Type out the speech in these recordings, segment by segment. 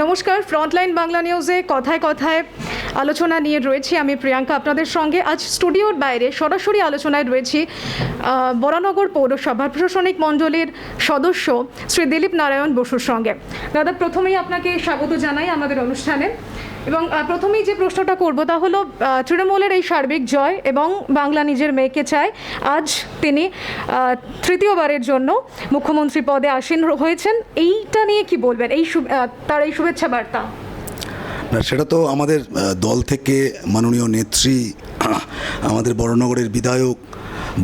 নমস্কার, ফ্রন্টলাইন বাংলা নিউজে কথায় কথায় আলোচনা নিয়ে রয়েছি আমি প্রিয়াঙ্কা আপনাদের সঙ্গে। আজ স্টুডিওর বাইরে সরাসরি আলোচনায় রয়েছি বরানগর পৌরসভার প্রশাসনিক মণ্ডলীর সদস্য শ্রী দিলীপ নারায়ণ বসুর সঙ্গে। দাদা, প্রথমেই আপনাকে স্বাগত জানাই আমাদের অনুষ্ঠানে এবং প্রথমেই যে প্রশ্নটা করব তা হলো তৃণমূলের এই সার্বিক জয় এবং বাংলা নিজের মেয়েকে চায়, আজ তিনি তৃতীয়বারের জন্য মুখ্যমন্ত্রী পদে আসীন হয়েছেন, এইটা নিয়ে কি বলবেন, তার এই শুভেচ্ছা বার্তা? না, সেটা তো আমাদের দল থেকে মাননীয় নেত্রী, আমাদের বরানগরের বিধায়ক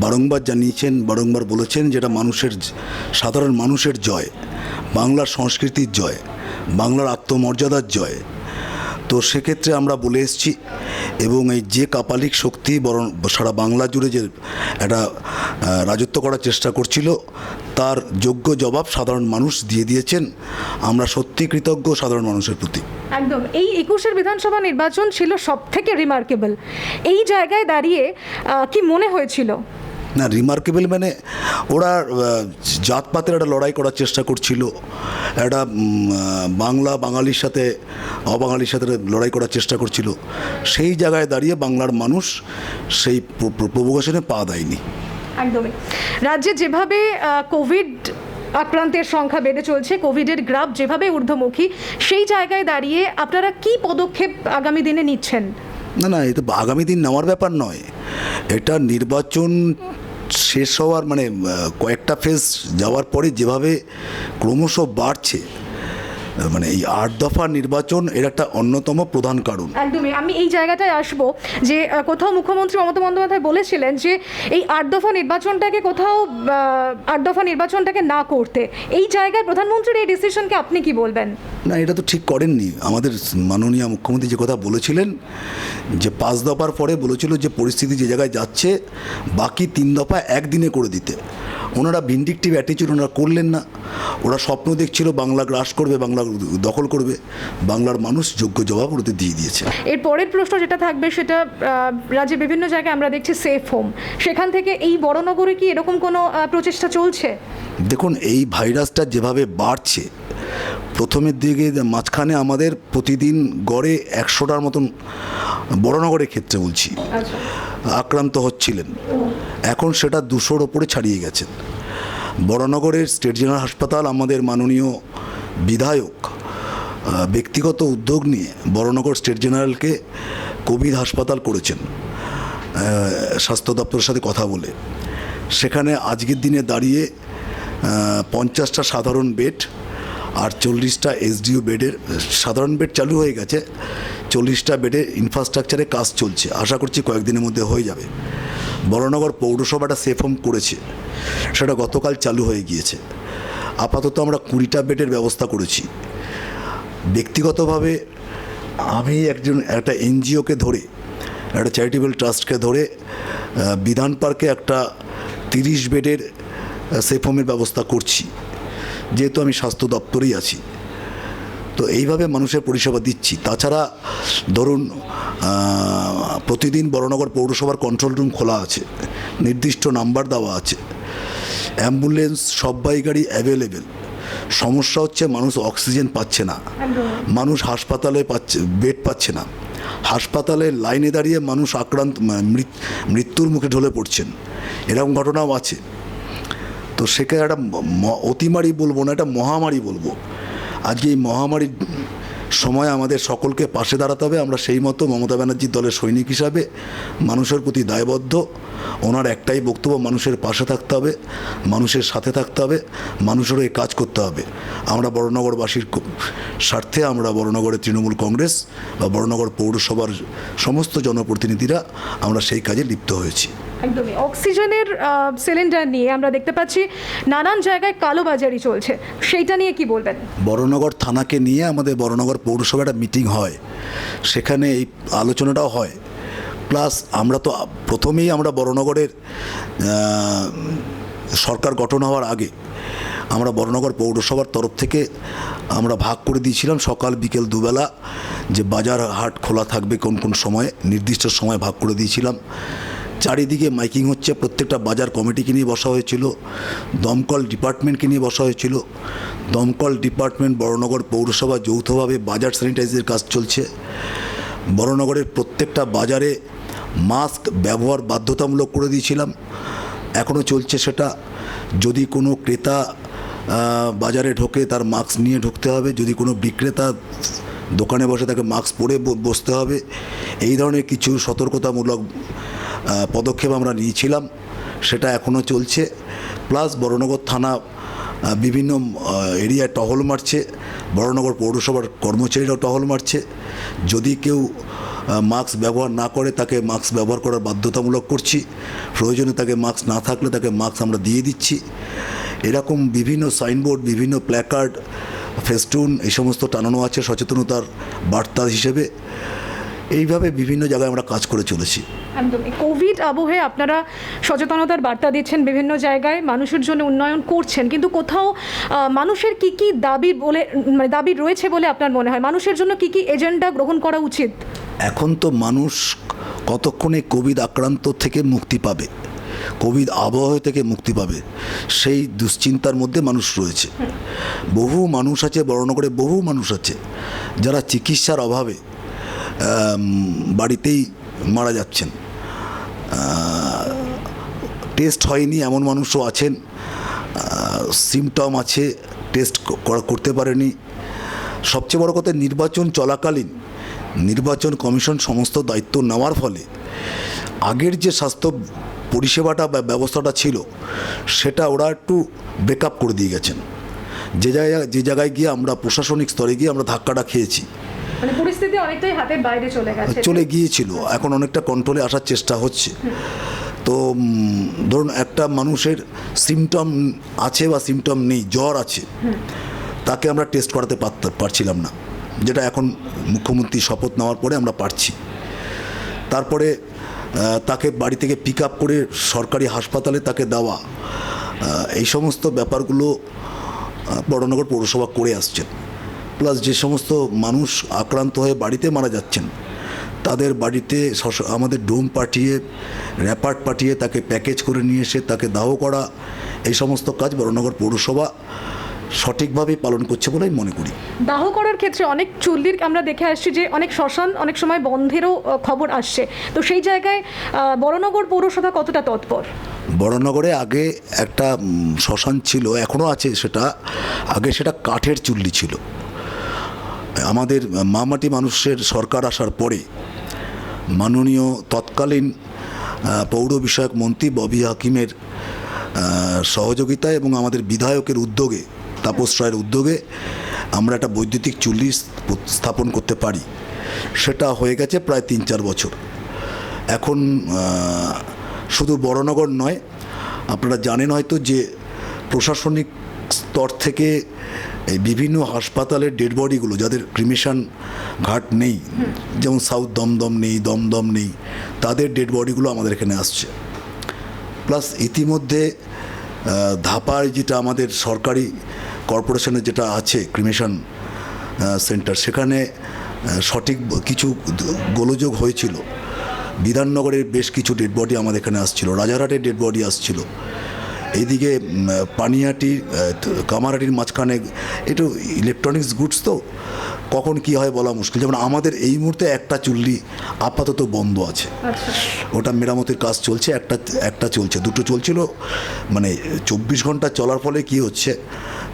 বারংবার জানিয়েছেন, বারংবার বলেছেন যেটা সাধারণ মানুষের জয়, বাংলার সংস্কৃতির জয়, বাংলার আত্মমর্যাদার জয়। তো সেক্ষেত্রে আমরা বলে এসেছি এবং এই যে কাপালিক শক্তি সারা বাংলা জুড়ে যে একটা রাজত্ব করার চেষ্টা করছিল, তার যোগ্য জবাব সাধারণ মানুষ দিয়ে দিয়েছেন। আমরা সত্যি কৃতজ্ঞ সাধারণ মানুষের প্রতি। একদম। এই 21-এর বিধানসভা নির্বাচন ছিল সব থেকে রিমার্কেবল। এই জায়গায় দাঁড়িয়ে কি মনে হয়েছিল? না, রিমার্কেবল মানে ওরা জাতপাতের একটা লড়াই করার চেষ্টা করছিল, একটা বাঙালির সাথে অবাঙালির সাথে লড়াই করার চেষ্টা করছিল। সেই জায়গায় দাঁড়িয়ে বাংলার মানুষ সেই প্রভোকেশনে পা দেয়নি। একদমই। রাজ্যে যেভাবে কোভিড আক্রান্তের সংখ্যা বেড়ে চলছে, কোভিডের গ্রাফ যেভাবে ঊর্ধ্বমুখী, সেই জায়গায় দাঁড়িয়ে আপনারা কি পদক্ষেপ আগামী দিনে নিচ্ছেন? না, এটা আগামী দিন নেওয়ার ব্যাপার নয়, এটা নির্বাচন শেষ হওয়ার মানে কয়েকটা ফেজ যাওয়ার পরে যেভাবে ক্রমশ বাড়ছে, মানে এই 8 দফা নির্বাচন এর একটা অন্যতম প্রধান কারণ। একদমই। আমি এই জায়গাটায় আসবো যে কোথাও মুখ্যমন্ত্রী মমতা বন্দ্যোপাধ্যায় বলেছিলেন যে এই 8 দফা নির্বাচনটাকে না করতে, এই জায়গায় প্রধানমন্ত্রীর এই ডিসিশনকে আপনি কি বলবেন? না, এটা তো ঠিক করেননি। আমাদের মাননীয় মুখ্যমন্ত্রী যে কথা বলেছিলেন যে 5 দফার পরে বলেছিল যে পরিস্থিতি যে জায়গায় যাচ্ছে বাকি 3 দফা একদিনে করে দিতে। ওনারা ভিন্ডিকটিভ অ্যাটিচিউড ওনারা করলেন না। ওরা স্বপ্ন দেখছিল বাংলা গ্রাস করবে, বাংলা দখল করবে। বাংলার মানুষ যোগ্য জবাব ওদের দিয়ে দিয়েছে। এর পরের প্রশ্ন যেটা থাকবে সেটা, রাজ্যের বিভিন্ন জায়গায় আমরা দেখছি সেফ হোম, সেখান থেকে এই বড়নগরে কি এরকম কোনো প্রচেষ্টা চলছে? দেখুন, এই ভাইরাসটা যেভাবে বাড়ছে, প্রথমের দিকে মাঝখানে আমাদের প্রতিদিন গড়ে 100টার মতন বড়নগরের ক্ষেত্রে বলছি আক্রান্ত হচ্ছিলেন। এখন সেটা 200-র ওপরে ছাড়িয়ে গেছেন। বড়নগরের স্টেট জেনারেল হাসপাতাল আমাদের মাননীয় বিধায়ক ব্যক্তিগত উদ্যোগ নিয়ে বড়নগর স্টেট জেনারেলকে কোভিড হাসপাতাল করেছেন স্বাস্থ্য দপ্তরের সাথে কথা বলে। সেখানে আজকের দিনে দাঁড়িয়ে 50টা সাধারণ বেড আর 40টা এসডিও বেডের সাধারণ বেড চালু হয়ে গেছে। 40টা বেডের ইনফ্রাস্ট্রাকচারে কাজ চলছে, আশা করছি কয়েকদিনের মধ্যে হয়ে যাবে। বরানগর পৌরসভাটা সেফ হোম করেছে, সেটা গতকাল চালু হয়ে গিয়েছে। আপাতত আমরা 20টা বেডের ব্যবস্থা করেছি। ব্যক্তিগতভাবে আমি একটা এনজিওকে ধরে, একটা চ্যারিটেবল ট্রাস্টকে ধরে বিধান পার্কে একটা 30 বেডের সেফ হোমের ব্যবস্থা করছি, যেহেতু আমি স্বাস্থ্য দপ্তরেই আছি। তো এইভাবে মানুষের পরিষেবা দিচ্ছি। তাছাড়া ধরুন প্রতিদিন বরানগর পৌরসভার কন্ট্রোল রুম খোলা আছে, নির্দিষ্ট নাম্বার দেওয়া আছে, অ্যাম্বুলেন্স সব্বাই গাড়ি অ্যাভেলেবেল। সমস্যা হচ্ছে মানুষ অক্সিজেন পাচ্ছে না, মানুষ হাসপাতালে বেড পাচ্ছে না, হাসপাতালে লাইনে দাঁড়িয়ে মানুষ মৃত্যুর মুখে ঢলে পড়ছেন, এরকম ঘটনাও আছে। তো সেখানে একটা অতিমারি বলবো না, একটা মহামারী বলবো। আজকে এই মহামারীর সময় আমাদের সকলকে পাশে দাঁড়াতে হবে। আমরা সেই মতো মমতা ব্যানার্জির দলের সৈনিক হিসাবে মানুষের প্রতি দায়বদ্ধ। ওনার একটাই বক্তব্য, মানুষের পাশে থাকতে হবে, মানুষের সাথে থাকতে হবে, মানুষেরও এই কাজ করতে হবে। আমরা বড়নগরবাসীর স্বার্থে আমরা বড়নগরের তৃণমূল কংগ্রেস বা বড়নগর পৌরসভার সমস্ত জনপ্রতিনিধিরা আমরা সেই কাজে লিপ্ত হয়েছি। একদমই। অক্সিজেনের সিলিন্ডার নিয়ে আমরা দেখতে পাচ্ছি নানান জায়গায় কালোবাজারি চলছে, সেইটা নিয়ে কি বলবেন? বড়নগর থানাকে নিয়ে আমাদের বড়নগর পৌরসভা একটা মিটিং হয়, সেখানে এই আলোচনাটাও হয়। প্লাস আমরা তো প্রথমেই আমরা বড়নগরের সরকার গঠন হওয়ার আগে আমরা বড়নগর পৌরসভার তরফ থেকে আমরা ভাগ করে দিয়েছিলাম সকাল বিকেল দুবেলা, যে বাজার হাট খোলা থাকবে কোন কোন সময়ে, নির্দিষ্ট সময় ভাগ করে দিয়েছিলাম। চারিদিকে মাইকিং হচ্ছে, প্রত্যেকটা বাজার কমিটিকে নিয়ে বসা হয়েছিল, দমকল ডিপার্টমেন্টকে নিয়ে বসা হয়েছিল। দমকল ডিপার্টমেন্ট, বড়নগর পৌরসভা যৌথভাবে বাজার স্যানিটাইজের কাজ চলছে। বড়নগরের প্রত্যেকটা বাজারে মাস্ক ব্যবহার বাধ্যতামূলক করে দিয়েছিলাম, এখনও চলছে সেটা। যদি কোনো ক্রেতা বাজারে ঢোকে তার মাস্ক নিয়ে ঢুকতে হবে, যদি কোনো বিক্রেতা দোকানে বসে তাকে মাস্ক পরে বসতে হবে। এই ধরনের কিছু সতর্কতামূলক পদক্ষেপ আমরা নিয়েছিলাম, সেটা এখনও চলছে। প্লাস বড়নগর থানা বিভিন্ন এরিয়ায় টহল মারছে, বড়নগর পৌরসভার কর্মচারীরাও টহল মারছে। যদি কেউ মাস্ক ব্যবহার না করে তাকে মাস্ক ব্যবহার করার বাধ্যতামূলক করছি, প্রয়োজনে তাকে মাস্ক না থাকলে তাকে মাস্ক আমরা দিয়ে দিচ্ছি। এরকম বিভিন্ন সাইনবোর্ড, বিভিন্ন প্ল্যাকার্ড, ফেস্টুন এই সমস্ত টানানো আছে সচেতনতার বার্তা হিসেবে। এইভাবে বিভিন্ন জায়গায় আমরা কাজ করে চলেছি। একদমই কোভিড আবহে আপনারা সচেতনতার বার্তা দিচ্ছেন, বিভিন্ন জায়গায় মানুষের জন্য উন্নয়ন করছেন, কিন্তু কোথাও মানুষের কি কি দাবি দাবি রয়েছে বলে আপনার মনে হয়? মানুষের জন্য কি কি এজেন্ডা গ্রহণ করা উচিত? এখন তো মানুষ কতক্ষণে কোভিড আক্রান্ত থেকে মুক্তি পাবে, কোভিড আবহ থেকে মুক্তি পাবে, সেই দুশ্চিন্তার মধ্যে মানুষ রয়েছে। বহু মানুষ আছে, বড়নগরে বহু মানুষ আছে যারা চিকিৎসার অভাবে বাড়িতেই মারা যাচ্ছেন। টেস্ট হয়নি এমন মানুষও আছেন, সিমটম আছে, টেস্ট করতে পারেনি। সবচেয়ে বড় কথা, নির্বাচন চলাকালীন নির্বাচন কমিশন সমস্ত দায়িত্ব নেওয়ার ফলে আগের যে স্বাস্থ্য পরিষেবাটা বা ব্যবস্থাটা ছিল সেটা ওরা একটু ব্রেকআপ করে দিয়ে গেছেন। যে জায়গায় গিয়ে আমরা প্রশাসনিক স্তরে গিয়ে আমরা ধাক্কাটা খেয়েছি, মানে পরিস্থিতি অনেকটাই হাতের বাইরে চলে গিয়েছিল। এখন অনেকটা কন্ট্রোলে আসার চেষ্টা হচ্ছে। তো ধরুন একটা মানুষের সিমটম আছে বা সিমটম নেই, জ্বর আছে, তাকে আমরা টেস্ট করাতে পারছিলাম না, যেটা এখন মুখ্যমন্ত্রী শপথ নেওয়ার পরে আমরা পারছি। তারপরে তাকে বাড়ি থেকে পিক আপ করে সরকারি হাসপাতালে তাকে দেওয়া, এই সমস্ত ব্যাপারগুলো বড়নগর পৌরসভা করে আসছেন। প্লাস যে সমস্ত মানুষ আক্রান্ত হয়ে বাড়িতে মারা যাচ্ছেন তাদের বাড়িতে আমাদের ডোম পাঠিয়ে, র্যাপার্ট পাঠিয়ে তাকে প্যাকেজ করে নিয়ে এসে তাকে দাহ করা, এই সমস্ত কাজ বড়নগর পৌরসভা সঠিকভাবেই পালন করছে বলে আমি মনে করি। দাহ করার ক্ষেত্রে অনেক চুল্লির আমরা দেখে আসছি যে অনেক শ্মশান অনেক সময় বন্ধেরও খবর আসছে, তো সেই জায়গায় বড়নগর পৌরসভা কতটা তৎপর? বড়নগরে আগে একটা শ্মশান ছিল, এখনও আছে, সেটা আগে সেটা কাঠের চুল্লি ছিল। আমাদের মামাটি মানুষের সরকার আসার পরে মাননীয় তৎকালীন পৌর বিষয়ক মন্ত্রী ববি হাকিমের সহযোগিতায় এবং আমাদের বিধায়কের উদ্যোগে, তাপস রায়ের উদ্যোগে আমরা একটা বৈদ্যুতিক চুল্লি স্থাপন করতে পারি। সেটা হয়ে গেছে প্রায় 3-4 বছর। এখন শুধু বড়নগর নয়, আপনারা জানেন হয়তো যে প্রশাসনিক স্তর থেকে এই বিভিন্ন হাসপাতালের ডেড বডিগুলো, যাদের ক্রিমেশন ঘাট নেই, যেমন সাউথ দমদম নেই, তাদের ডেড বডিগুলো আমাদের এখানে আসছে। প্লাস ইতিমধ্যে ধাপায় যেটা আমাদের সরকারি কর্পোরেশনের যেটা আছে ক্রিমেশন সেন্টার, সেখানে সঠিক কিছু গোলযোগ হয়েছিল। বিধাননগরের বেশ কিছু ডেড বডি আমাদের এখানে আসছিল, রাজারহাটের ডেড বডি আসছিল। এইদিকে পানিহাটি কামারহাটির মাঝখানে একটু ইলেকট্রনিক্স গুডস, তো কখন কি হয় বলা মুশকিল। যেমন আমাদের এই মুহূর্তে একটা চুল্লি আপাতত বন্ধ আছে, ওটা মেরামতের কাজ চলছে। একটা চলছে, দুটো চলছিল, মানে 24 ঘন্টা চলার ফলে কি হচ্ছে,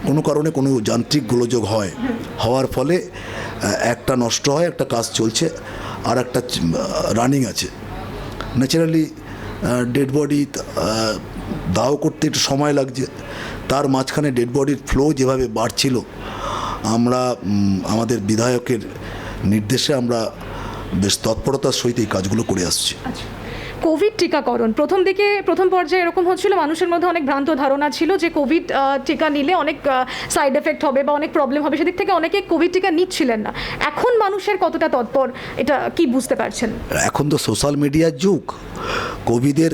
কোনো কারণে কোনো যান্ত্রিক গোলযোগ হওয়ার ফলে একটা নষ্ট হয়, একটা কাজ চলছে, আর একটা রানিং আছে। ন্যাচারালি ডেড বডি দাহ করতে একটু সময় লাগছে, তার মাঝখানে ডেড বডির ফ্লো যেভাবে বাড়ছিল, আমরা আমাদের বিধায়কের নির্দেশে আমরা বেশ তৎপরতার সহিত এই কাজগুলো করে আসছি। কোভিড টিকাকরণ প্রথম পর্যায়ে এরকম হচ্ছিল, মানুষের মধ্যে অনেক ভ্রান্ত ধারণা ছিল যে কোভিড টিকা নিলে অনেক সাইড এফেক্ট হবে বা অনেক প্রবলেম হবে, সেদিক থেকে অনেকে কোভিড টিকা নিচ্ছিলেন না। এখন মানুষের কতটা তৎপর, এটা কি বুঝতে পারছেন? এখন তো সোশ্যাল মিডিয়ার যুগ, কোভিডের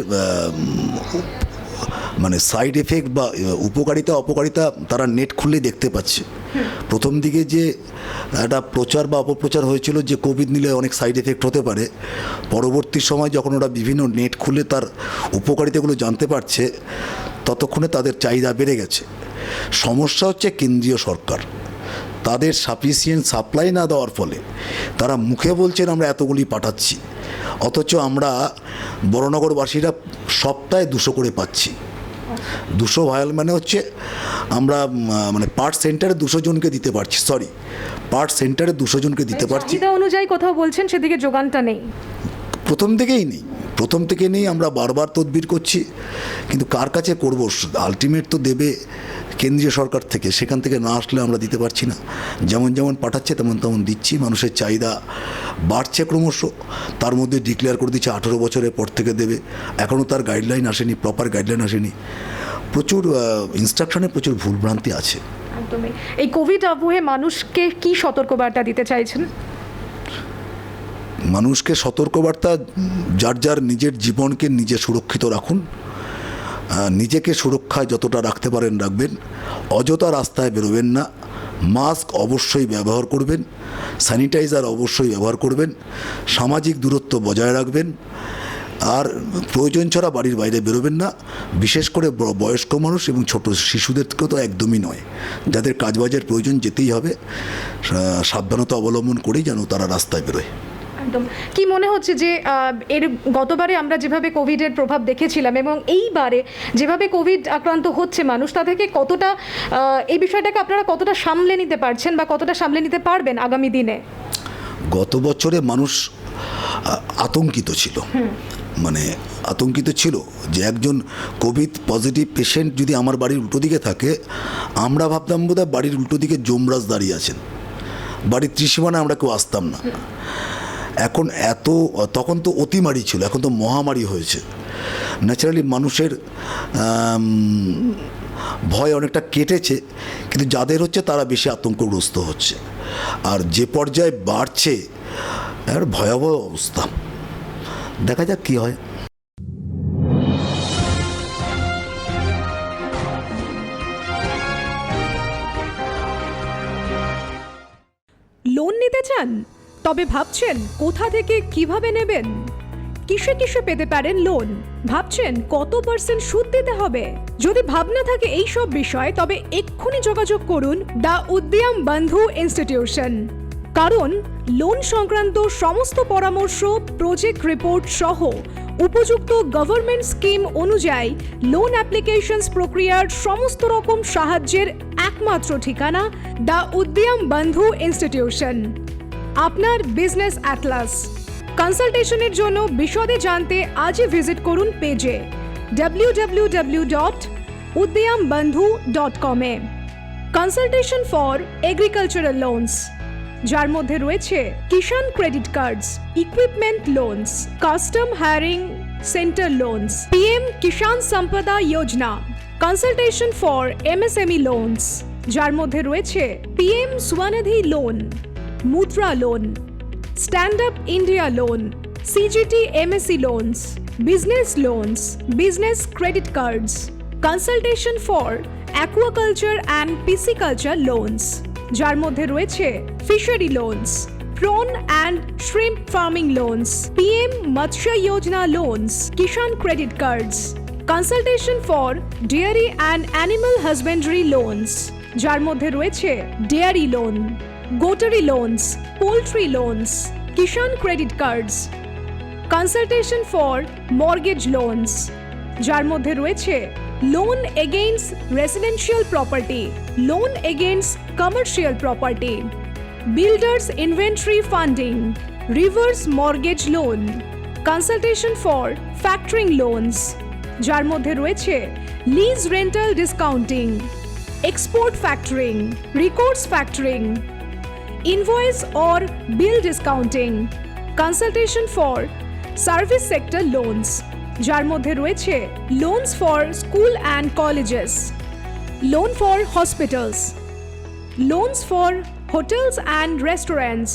মানে সাইড এফেক্ট বা উপকারিতা অপকারিতা তারা নেট খুললে দেখতে পাচ্ছে। প্রথম দিকে যে একটা প্রচার বা অপপ্রচার হয়েছিল যে কোভিড নিলে অনেক সাইড এফেক্ট হতে পারে, পরবর্তী সময় যখন ওরা বিভিন্ন নেট খুলে তার উপকারিতাগুলো জানতে পারছে, ততক্ষণে তাদের চাহিদা বেড়ে গেছে। সমস্যা হচ্ছে কেন্দ্রীয় সরকার, তাদের সাফিসিয়েন্ট সাপ্লাই না দেওয়ার ফলে তারা মুখে বলছেন আমরা এতগুলি পাঠাচ্ছি, অথচ আমরা বড়নগরবাসীরা সপ্তাহে 200 করে পাচ্ছি। 200 ভায়াল মানে হচ্ছে আমরা মানে পার্ট সেন্টারে 200 জনকে দিতে পারছি, পার্ট সেন্টারে 200 জনকে দিতে পারছি। চাহিদা অনুযায়ী কোথাও বলছেন সেদিকে যোগানটা নেই, প্রথম থেকে নেই। আমরা বারবার তদবির করছি, কিন্তু কার কাছে করব? আলটিমেট তো দেবে কেন্দ্রীয় সরকার থেকে, সেখান থেকে না আসলে আমরা দিতে পারছি না। যেমন পাঠাচ্ছে তেমন দিচ্ছি। মানুষের চাহিদা বাড়ছে ক্রমশ, তার মধ্যে ডিক্লেয়ার করে দিচ্ছে 18 বছরের পর থেকে দেবে। এখনও তার গাইডলাইন আসেনি, প্রপার গাইডলাইন আসেনি। প্রচুর ইনস্ট্রাকশনে প্রচুর ভুলভ্রান্তি আছে। একদমই। এই কোভিড আবহে মানুষকে কি সতর্কবার্তা দিতে চাইছেন? মানুষকে সতর্কবার্তা, যার নিজের জীবনকে নিজে সুরক্ষিত রাখুন, নিজেকে সুরক্ষায় যতটা রাখতে পারেন রাখবেন, অযথা রাস্তায় বেরোবেন না, মাস্ক অবশ্যই ব্যবহার করবেন, স্যানিটাইজার অবশ্যই ব্যবহার করবেন, সামাজিক দূরত্ব বজায় রাখবেন, আর প্রয়োজন ছাড়া বাড়ির বাইরে বেরোবেন না। বিশেষ করে বয়স্ক মানুষ এবং ছোট শিশুদেরকে তো একদমই নয়, যাদের কাজবাজের প্রয়োজন যেতেই হবে, সাবধানতা অবলম্বন করেই যেন তারা রাস্তায় বেরোয়। একদম। কি মনে হচ্ছে যে এর গতবারে আমরা যেভাবে কোভিডের প্রভাব দেখেছিলাম এবং এইবারে যেভাবে কোভিড আক্রান্ত হচ্ছে মানুষ, তা থেকে কতটা এই বিষয়টাকে আপনারা কতটা সামলে নিতে পারছেন বা কতটা সামলে নিতে পারবেন আগামী দিনে? গত বছরে মানুষ আতঙ্কিত ছিল, যে একজন কোভিড পজিটিভ পেশেন্ট যদি আমার বাড়ির উল্টো দিকে থাকে, আমরা ভাবতাম বোধহয় বাড়ির উল্টো দিকে যমরাজ দাঁড়িয়ে আছেন, বাড়ির ত্রিসীমানায় আমরা কেউ আসতাম না। এখন তখন তো অতিমারি ছিল, এখন তো মহামারী হয়েছে। ন্যাচারালি মানুষের ভয় অনেকটা কেটেছে, কিন্তু যাদের হচ্ছে তারা বেশি আতঙ্কগ্রস্ত হচ্ছে। আর যে পর্যায়ে বাড়ছে, আর ভয়াবহ অবস্থা, দেখা যাক কী হয়। লোন নিতে চান? তবে ভাবছেন কোথা থেকে কিভাবে নেবেন? কিসে পেতে পারেন লোন? ভাবছেন কত % সুদ দিতে হবে? যদি ভাবনা থাকে এই সব বিষয়, তবে এক্ষুনি যোগাযোগ করুন দ্য উদ্যম বন্ধু ইনস্টিটিউশন। কারণ লোন সংক্রান্ত সমস্ত পরামর্শ, প্রজেক্ট রিপোর্ট সহ উপযুক্ত গভর্নমেন্ট স্কিম অনুযায়ী লোন অ্যাপ্লিকেশনস প্রক্রিয়ার সমস্ত রকম সাহায্যের একমাত্র ঠিকানা দ্য উদ্যম বন্ধু ইনস্টিটিউশন। আপনার বিজনেস অ্যাটলাস। কনসালটেশনের জন্য বিশদে জানতে আজই ভিজিট করুন পেজে www.udyambandhu.com এ। কনসালটেশন ফর এগ্রিকালচারাল লোনস, যার মধ্যে রয়েছে Kisan credit cards, equipment loans, custom hiring centre loans, PM Kisan Sampada Yojana, consultation for MSME loans, যার মধ্যে রয়েছে PM Svanidhi loan, Mudra loan, stand up India loan, CGT MSE loans, business loans, business credit cards, consultation for aquaculture and pisciculture loans, যার মধ্যে রয়েছে fishery loans, prawn and shrimp farming loans, PM Matsya Yojana loans, Kisan credit cards, consultation for dairy and animal husbandry loans, যার মধ্যে রয়েছে dairy loan, goatery loans, poultry loans, Kisan credit cards, consultation for mortgage loans, যার মধ্যে রয়েছে loan against residential property, loan against commercial property, builders inventory funding, reverse mortgage loan, consultation for factoring loans, যার মধ্যে রয়েছে lease rental discounting, export factoring, recourse factoring, invoice or bill discounting, consultation for service sector loans, যার মধ্যে রয়েছে loans for school and colleges, loan for hospitals, loans for hotels and restaurants,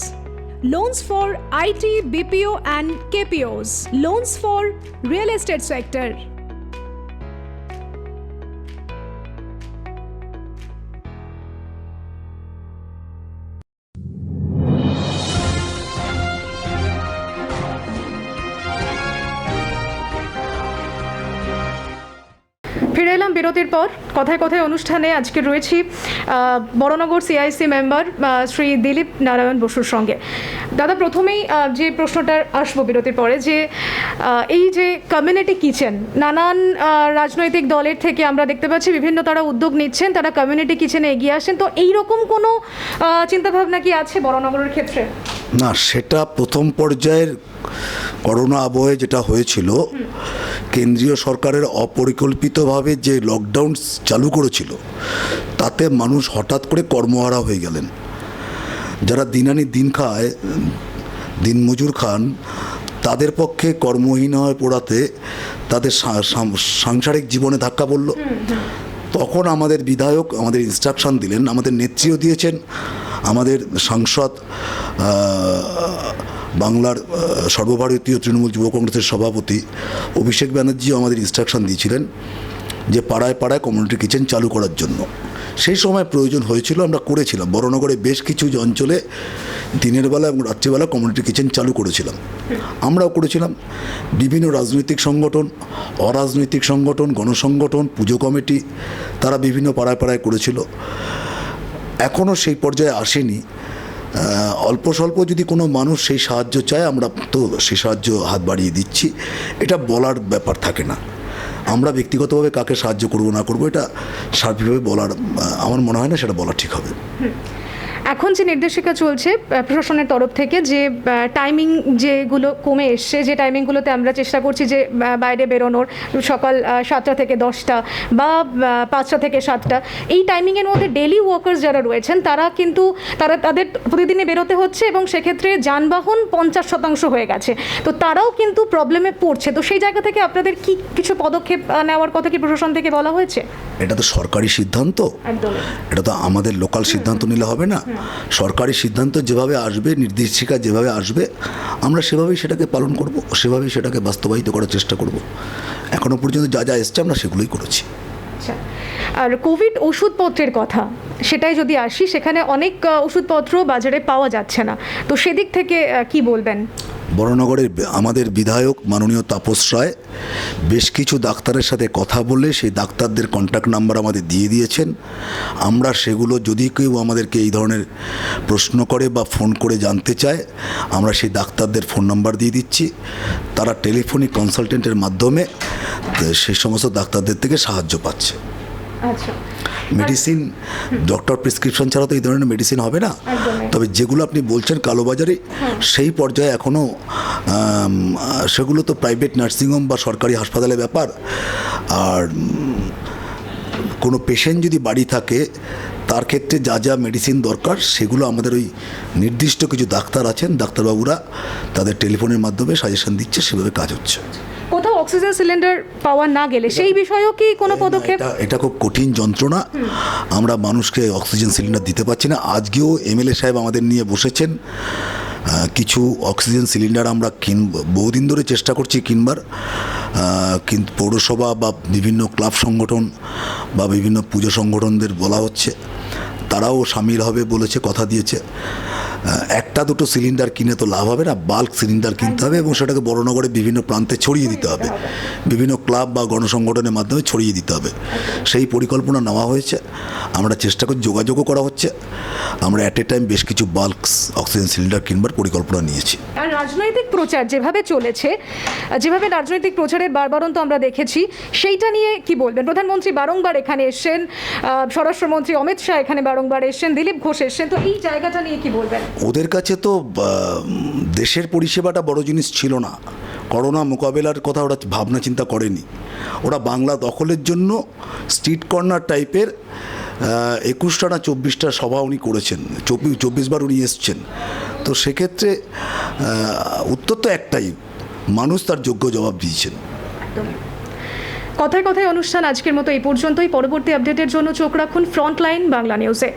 loans for IT, BPO and KPOs, loans for real estate sector. ফিরে এলাম বিরতির পর। কথায় কথায় অনুষ্ঠানে আজকে রয়েছি বড়নগর সিআইসি মেম্বার শ্রী দিলীপ নারায়ণ বসুর সঙ্গে। দাদা, প্রথমেই যে প্রশ্নটা আসবো বিরতির পরে, যে এই যে কমিউনিটি কিচেন, নানান রাজনৈতিক দলের থেকে আমরা দেখতে পাচ্ছি বিভিন্ন তারা উদ্যোগ নিচ্ছেন, তারা কমিউনিটি কিচেনে এগিয়ে আসেন, তো এইরকম কোনো চিন্তাভাবনা কি আছে বড়নগরের ক্ষেত্রে? না, সেটা প্রথম পর্যায়ের করোনা আবহে যেটা হয়েছিল, কেন্দ্রীয় সরকারের অপরিকল্পিতভাবে যে লকডাউন চালু করেছিল, তাতে মানুষ হঠাৎ করে কর্মহারা হয়ে গেলেন। যারা দিনানি দিন খায়, দিনমজুর খান, তাদের পক্ষে কর্মহীন হয়ে পড়াতে তাদের সাংসারিক জীবনে ধাক্কা পড়ল। তখন আমাদের বিধায়ক আমাদের ইনস্ট্রাকশন দিলেন, আমাদের নেত্রীও দিয়েছেন, আমাদের সাংসদ বাংলার সর্বভারতীয় তৃণমূল যুব কংগ্রেসের সভাপতি অভিষেক ব্যানার্জিও আমাদের ইনস্ট্রাকশন দিয়েছিলেন যে পাড়ায় পাড়ায় কমিউনিটি কিচেন চালু করার জন্য। সেই সময় প্রয়োজন হয়েছিল, আমরা করেছিলাম। বড়নগরে বেশ কিছু অঞ্চলে দিনের বেলা এবং রাত্রিবেলা কমিউনিটি কিচেন চালু করেছিলাম, আমরাও করেছিলাম। বিভিন্ন রাজনৈতিক সংগঠন, অরাজনৈতিক সংগঠন, গণসংগঠন, পুজো কমিটি, তারা বিভিন্ন পাড়ায় পাড়ায় করেছিল। এখনও সেই পর্যায়ে আসেনি। অল্প স্বল্প যদি কোনো মানুষ সেই সাহায্য চায়, আমরা তো সেই সাহায্য হাত বাড়িয়ে দিচ্ছি। এটা বলার ব্যাপার থাকে না। আমরা ব্যক্তিগতভাবে কাকে সাহায্য করব না করব, এটা সার্বিকভাবে বলার আমার মনে হয় না সেটা বলা ঠিক হবে। এখন যে নির্দেশিকা চলছে প্রশাসনের তরফ থেকে, যে টাইমিং যেগুলো কমে এসছে, যে টাইমিংগুলোতে আমরা চেষ্টা করছি যে বাইরে বেরোনোর, সকাল 7টা থেকে 10টা বা 5টা থেকে 7টা, এই টাইমিংয়ের মধ্যে ডেলি ওয়ার্কার্স যারা রয়েছেন তারা কিন্তু তাদের প্রতিদিনই বেরোতে হচ্ছে, এবং সেক্ষেত্রে যানবাহন 50% হয়ে গেছে, তো তারাও কিন্তু প্রবলেমে পড়ছে। তো সেই জায়গা থেকে আপনাদের কি কিছু পদক্ষেপ নেওয়ার কথা কি প্রশাসন থেকে বলা হয়েছে? এটা তো সরকারি সিদ্ধান্ত, এটা তো আমাদের লোকাল সিদ্ধান্ত নিলে হবে না। সরকারি সিদ্ধান্ত যেভাবে আসবে, নির্দেশিকা যেভাবে আসবে, আমরা সেভাবেই সেটাকে পালন করব, সেভাবেই সেটাকে বাস্তবায়িত করার চেষ্টা করব। এখনো পর্যন্ত যা যা এসছে আমরা সেগুলোই করেছি। আচ্ছা, আর কোভিড ওষুধপত্রের কথা, সেটাই যদি আসি, সেখানে অনেক ওষুধপত্র বাজারে পাওয়া যাচ্ছে না, তো সেদিক থেকে কি বলবেন? বড়নগরের আমাদের বিধায়ক মাননীয় তাপস রায় বেশ কিছু ডাক্তারের সাথে কথা বলে সেই ডাক্তারদের কন্ট্যাক্ট নাম্বার আমাদের দিয়ে দিয়েছেন। আমরা সেগুলো, যদি কেউ আমাদেরকে এই ধরনের প্রশ্ন করে বা ফোন করে জানতে চায়, আমরা সেই ডাক্তারদের ফোন নাম্বার দিয়ে দিচ্ছি। তারা টেলিফোনিক কনসালটেন্টের মাধ্যমে সেই সমস্ত ডাক্তারদের থেকে সাহায্য পাচ্ছে। আচ্ছা, মেডিসিন, ডক্টর প্রেসক্রিপশন ছাড়া তো এই ধরনের মেডিসিন হবে না। তবে যেগুলো আপনি বলছেন কালোবাজারি, সেই পর্যায়ে এখনও সেগুলো তো প্রাইভেট নার্সিংহোম বা সরকারি হাসপাতালের ব্যাপার। আর কোনো পেশেন্ট যদি বাড়ি থাকে, তার ক্ষেত্রে যা যা মেডিসিন দরকার সেগুলো আমাদের ওই নির্দিষ্ট কিছু ডাক্তার আছেন, ডাক্তারবাবুরা তাদের টেলিফোনের মাধ্যমে সাজেশন দিচ্ছে, সেভাবে কাজ হচ্ছে। কোথাও অক্সিজেন সিলিন্ডার পাওয়া না গেলে সেই বিষয়েও কি কোনো পদক্ষেপ? এটা খুব কঠিন যন্ত্রণা, আমরা মানুষকে অক্সিজেন সিলিন্ডার দিতে পারছি না। আজকেও এমএলএ সাহেব আমাদের নিয়ে বসেছেন, কিছু অক্সিজেন সিলিন্ডার আমরা বহুদিন ধরে চেষ্টা করছি কিনবার, কিন্তু পৌরসভা বা বিভিন্ন ক্লাব সংগঠন বা বিভিন্ন পুজো সংগঠনদের বলা হচ্ছে, তারাও সামিল হবে বলেছে, কথা দিয়েছে। একটা দুটো সিলিন্ডার কিনে তো লাভ হবে না, বাল্ক সিলিন্ডার কিনতে হবে এবং সেটাকে বড়নগরে বিভিন্ন প্রান্তে ছড়িয়ে দিতে হবে, বিভিন্ন ক্লাব বা গণসংগঠনের মাধ্যমে ছড়িয়ে দিতে হবে। সেই পরিকল্পনা নেওয়া হয়েছে, আমরা চেষ্টা করছি, যোগাযোগও করা হচ্ছে। আমরা অ্যাট এ টাইম বেশ কিছু বাল্ক অক্সিজেন সিলিন্ডার কিনবার পরিকল্পনা নিয়েছি। আর রাজনৈতিক প্রচার যেভাবে চলেছে, যেভাবে রাজনৈতিক প্রচারের বারবারন্ত আমরা দেখেছি, সেইটা নিয়ে কি বলবেন? প্রধানমন্ত্রী বারংবার এখানে এসেছেন, স্বরাষ্ট্রমন্ত্রী অমিত শাহ এখানে বারংবার এসেছেন, দিলীপ ঘোষ এসেছেন, তো এই জায়গাটা নিয়ে কি বলবেন? ওদের কাছে তো দেশের পরিষেবাটা বড় জিনিস ছিল না, করোনা মোকাবেলার কথা ওরা ভাবনা চিন্তা করেনি। ওরা বাংলা দখলের জন্য স্ট্রিট কর্নার টাইপের 21টা না 24টা সভা উনি করেছেন, 24 বার উনি এসছেন। তো সেক্ষেত্রে উত্তর তো একটাই, মানুষ তার যোগ্য জবাব দিয়েছেন। কথায় কথায় অনুষ্ঠান আজকের মতো এই পর্যন্তই। পরবর্তী আপডেটের জন্য চোখ রাখুন ফ্রন্টলাইন বাংলা নিউজে।